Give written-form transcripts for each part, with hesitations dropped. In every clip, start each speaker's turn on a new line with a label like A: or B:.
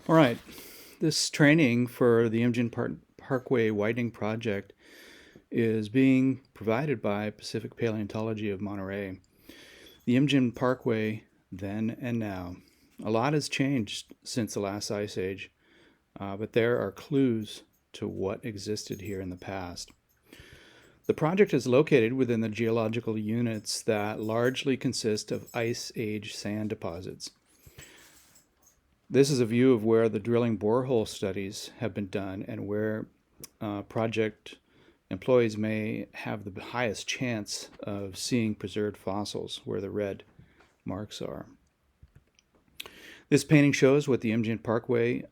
A: All right, this training for the Imjin Parkway widening project is being provided by Pacific Paleontology of Monterey. The Imjin Parkway, then and now. A lot has changed since the last ice age, but there are clues to what existed here in the past. The project is located within the geological units that largely consist of ice age sand deposits. This is a view of where the drilling borehole studies have been done and where project employees may have the highest chance of seeing preserved fossils where the red marks are. This painting shows what the Imjin Parkway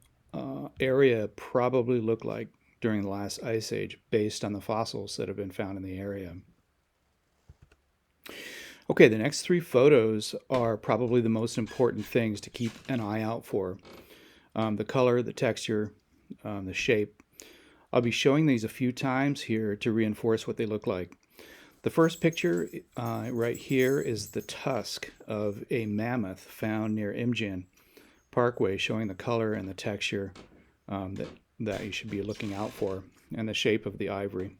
A: area probably looked like during the last ice age based on the fossils that have been found in the area. Okay, the next three photos are probably the most important things to keep an eye out for. The color, the texture, the shape. I'll be showing these a few times here to reinforce what they look like. The first picture right here is the tusk of a mammoth found near Imjin Parkway, showing the color and the texture that you should be looking out for, and the shape of the ivory.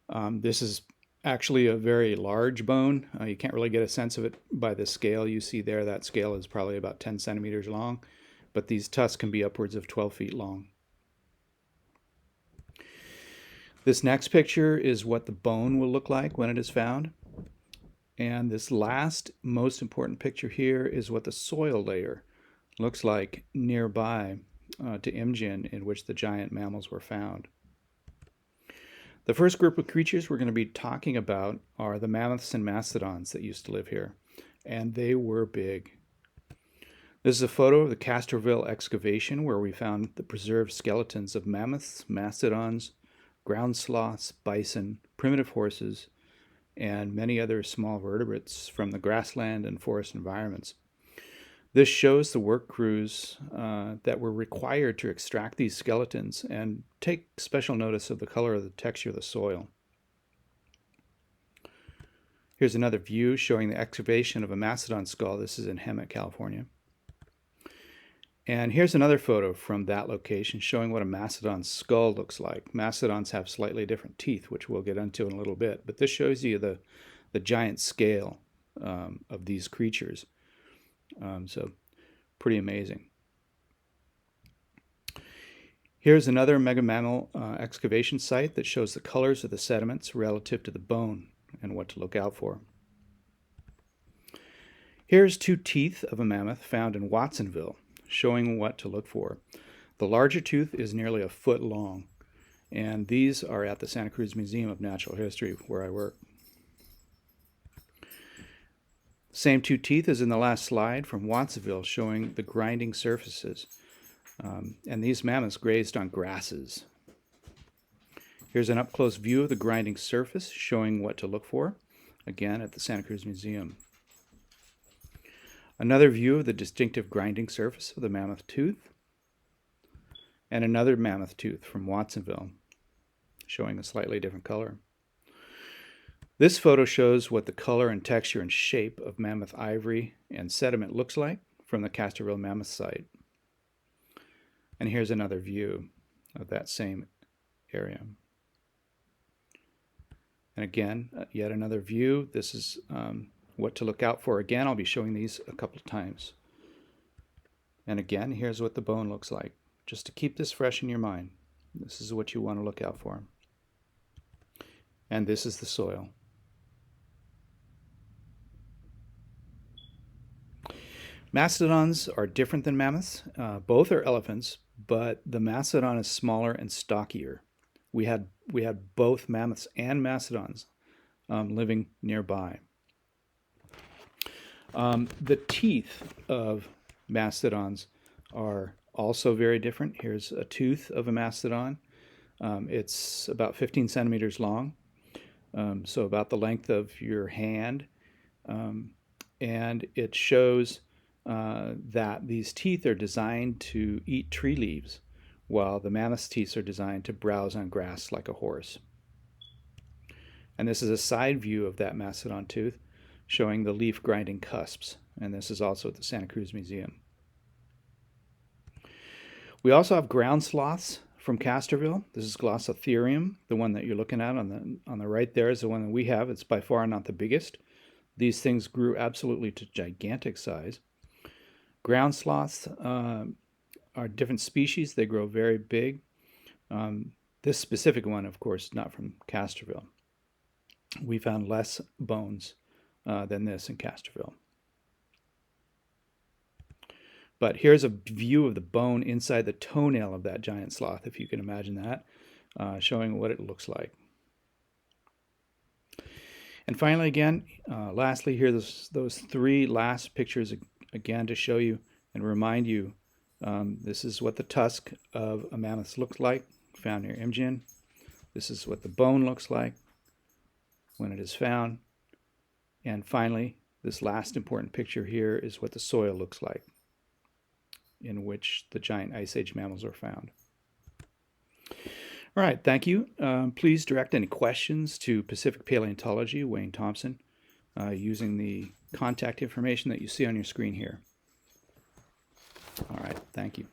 A: This is actually a very large bone. You can't really get a sense of it by the scale you see there. That scale is probably about 10 centimeters long, but these tusks can be upwards of 12 feet long. This next picture is what the bone will look like when it is found. And this last, most important picture here is what the soil layer looks like nearby to Imjin, in which the giant mammals were found. The first group of creatures we're going to be talking about are the mammoths and mastodons that used to live here, and they were big. This is a photo of the Castroville excavation where we found the preserved skeletons of mammoths, mastodons, ground sloths, bison, primitive horses, and many other small vertebrates from the grassland and forest environments. This shows the work crews that were required to extract these skeletons and take special notice of the color of the texture of the soil. Here's another view showing the excavation of a mastodon skull. This is in Hemet, California. And here's another photo from that location showing what a mastodon skull looks like. Mastodons have slightly different teeth, which we'll get into in a little bit, but this shows you the giant scale of these creatures. So pretty amazing. Here's another megamammal excavation site that shows the colors of the sediments relative to the bone and what to look out for. Here's two teeth of a mammoth found in Watsonville, showing what to look for. The larger tooth is nearly a foot long, and these are at the Santa Cruz Museum of Natural History where I work. Same two teeth as in the last slide from Watsonville, showing the grinding surfaces. And these mammoths grazed on grasses. Here's an up-close view of the grinding surface, showing what to look for, again at the Santa Cruz Museum. Another view of the distinctive grinding surface of the mammoth tooth, and another mammoth tooth from Watsonville, showing a slightly different color. This photo shows what the color and texture and shape of mammoth ivory and sediment looks like from the Castroville mammoth site. And here's another view of that same area. And again, yet another view. This is what to look out for. Again, I'll be showing these a couple of times. And again, here's what the bone looks like. Just to keep this fresh in your mind, this is what you want to look out for. And this is the soil. Mastodons are different than mammoths. Both are elephants, but the mastodon is smaller and stockier. We had both mammoths and mastodons living nearby. The teeth of mastodons are also very different. Here's a tooth of a mastodon. It's about 15 centimeters long, so about the length of your hand, and it shows that these teeth are designed to eat tree leaves, while the mammoth's teeth are designed to browse on grass like a horse. And this is a side view of that mastodon tooth, showing the leaf grinding cusps, and this is also at the Santa Cruz Museum. We also have ground sloths from Castorville. This is Glossotherium, the one that you're looking at on the right there is the one that we have. It's by far not the biggest. These things grew absolutely to gigantic size. Ground sloths are different species. They grow very big. This specific one, of course, not from Castorville. We found less bones than this in Castorville. But here's a view of the bone inside the toenail of that giant sloth, if you can imagine that, showing what it looks like. And finally, again, lastly, here, those three last pictures again to show you and remind you this is what the tusk of a mammoth looks like, found near Imjin. This is what the bone looks like when it is found. And finally, this last important picture here is what the soil looks like in which the giant Ice Age mammals are found. All right, thank you. Please direct any questions to Pacific Paleontology, Wayne Thompson, using the contact information that you see on your screen here. All right, thank you.